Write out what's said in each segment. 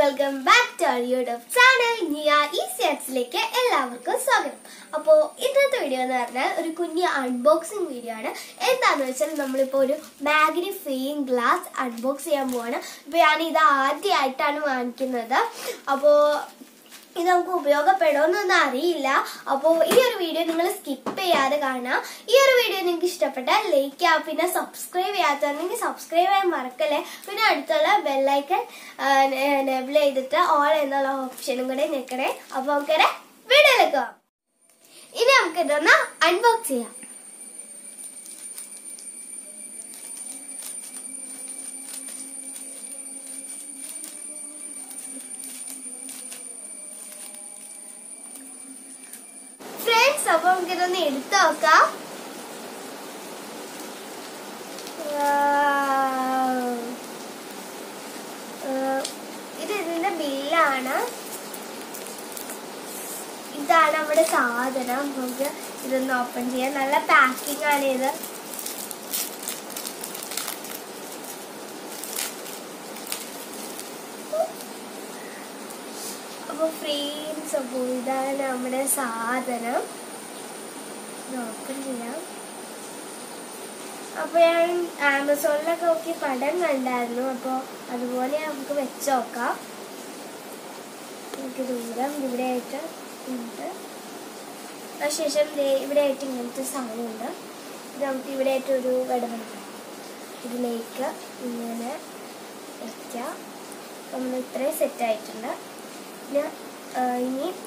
welcome back to our YouTube channel. Easy Arts-ലേക്ക് എല്ലാവർക്കും സ്വാഗതം. അപ്പോൾ ഇന്നത്തെ വീഡിയോ എന്ന് പറഞ്ഞാൽ ഒരു കുഞ്ഞ് അൺബോക്സിംഗ് വീഡിയോ ആണ്. എന്താണെന്ന് വെച്ചാൽ നമ്മളിപ്പോൾ ഒരു മാഗ്നിഫൈയിങ് ഗ്ലാസ് അൺബോക്സ് ചെയ്യാൻ പോവാണ്. അപ്പോൾ ഞാനിത് ആദ്യമായിട്ടാണ് വാങ്ങിക്കുന്നത്. അപ്പോൾ ഇത് നമുക്ക് ഉപയോഗപ്പെടുമെന്നൊന്നും അറിയില്ല. അപ്പോൾ ഈ ഒരു വീഡിയോ നിങ്ങൾ സ്കിപ്പ് ചെയ്യാതെ കാണാം. ഈ ഒരു വീഡിയോ നിങ്ങൾക്ക് ഇഷ്ടപ്പെട്ടാൽ ലൈക്ക് ചെയ്യുക. പിന്നെ സബ്സ്ക്രൈബ് ചെയ്യാത്തതാണെങ്കിൽ സബ്സ്ക്രൈബ് ചെയ്യാൻ മറക്കല്ലേ. പിന്നെ അടുത്തുള്ള ബെല്ലൈക്കൺ എനേബിൾ ചെയ്തിട്ട് ഓൾ എന്നുള്ള ഓപ്ഷനും കൂടെ ഞെക്കണേ. അപ്പോൾ നമുക്കൊരു വീഡിയോയിലേക്ക് പോകാം. ഇനി നമുക്ക് ഇതൊന്ന് അൺബോക്സ് ചെയ്യാം. അപ്പൊ നമുക്കിതൊന്ന് എടുത്തു നോക്കാം. ഇത് ഇതിന്റെ ബില്ലാണ്. ഇതാണ് നമ്മുടെ സാധനം. നമുക്ക് ഇതൊന്ന് ഓപ്പൺ ചെയ്യാം. നല്ല പാക്കിംഗ് ആണ് ഇത്. അപ്പൊ ഫ്രെയിംസ്. അപ്പോൾ ഇതാണ് നമ്മുടെ സാധനം. ഓപ്പൺ ചെയ്യാം. അപ്പൊ ഞാൻ ആമസോണിലൊക്കെ നോക്കി പടം കണ്ടായിരുന്നു. അപ്പോൾ അതുപോലെ നമുക്ക് വെച്ച് നോക്കാം. നമുക്ക് ദൂരം ഇവിടെ ആയിട്ട് ഉണ്ട്. അതിനുശേഷം ഇവിടെ ആയിട്ട് ഇങ്ങനത്തെ സാധനമുണ്ട്. ഇത് നമുക്ക് ഇവിടെ ആയിട്ട് ഒരു വിടവുണ്ട്. ഇതിലേക്ക് ഇങ്ങനെ വയ്ക്കാം. നമ്മൾ ഇത്രയും സെറ്റ് ആയിട്ടുണ്ട്. പിന്നെ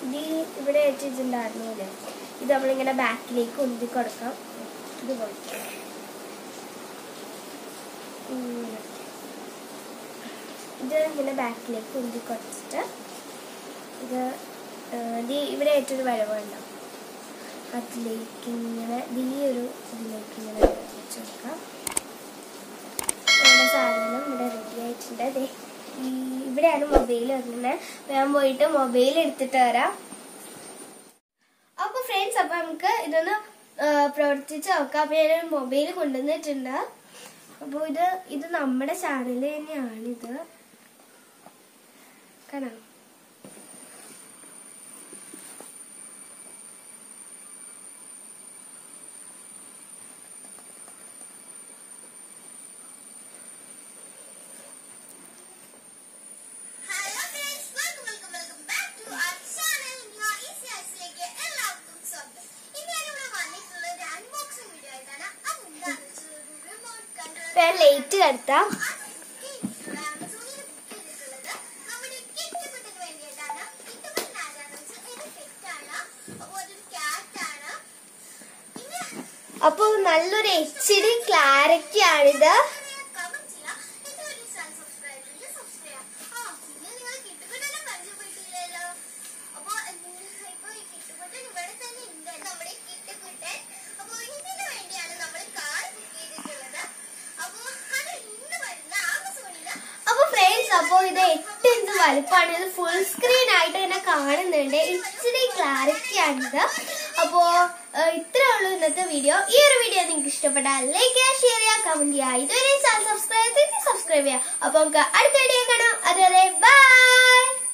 ഇനി ഇവിടെ ആയിട്ട് ഇതുണ്ടായിരുന്നു അല്ലേ, ഇത് നമ്മളിങ്ങനെ ബാക്കിലേക്ക് ഉന്തി കൊടുക്കാം. ഇതുപോലെ ഇത് ഇങ്ങനെ ബാക്കിലേക്ക് ഉന്തി കൊടുത്തിട്ട് ഇത് ഇവിടെ ആയിട്ടൊരു വരവുണ്ടാവും. അതിലേക്ക് ഇങ്ങനെ ഒരു ഇതിലേക്ക് ഇങ്ങനെ വെച്ച് കൊടുക്കാം. നമ്മുടെ സാധനം ഇവിടെ റെഡി ആയിട്ടുണ്ട്. ഇവിടെയാണ് മൊബൈൽ വരുന്നത്. ഞാൻ പോയിട്ട് മൊബൈൽ എടുത്തിട്ട് വരാം. അപ്പൊ ഫ്രണ്ട്സ്, അപ്പൊ നമുക്ക് ഇതൊന്ന് പ്രവർത്തിച്ച് നോക്കാം. അപ്പൊ ഞാനൊരു മൊബൈൽ കൊണ്ടുവന്നിട്ടുണ്ട്. അപ്പൊ ഇത് നമ്മുടെ ചാനൽ തന്നെയാണിത്. കാണാം. ലൈറ്റ് കടത്താം. അപ്പൊ നല്ലൊരു HD ക്ലാരിറ്റി ആണിത്. അപ്പോ ഇത് 8 ഇഞ്ച് വലുപ്പമാണ്. ഇത് ഫുൾ സ്ക്രീൻ ആയിട്ട് തന്നെ കാണുന്നുണ്ട്. HD ക്ലാരിറ്റി ആണിത്. അപ്പോ ഇത്രേ ഉള്ളൂ ഇന്നത്തെ വീഡിയോ. ഈ ഒരു വീഡിയോ നിങ്ങൾക്ക് ഇഷ്ടപ്പെട്ടാൽ ലൈക്ക് ചെയ്യുക, ഷെയർ ചെയ്യുക, കമന്റ് ചെയ്യുക. ഇതുവരെ ചാനൽ സബ്സ്ക്രൈബ് ചെയ്യുക. അപ്പൊ നമുക്ക് അടുത്ത വീഡിയോ കാണാം. അതുവരെ ബൈ.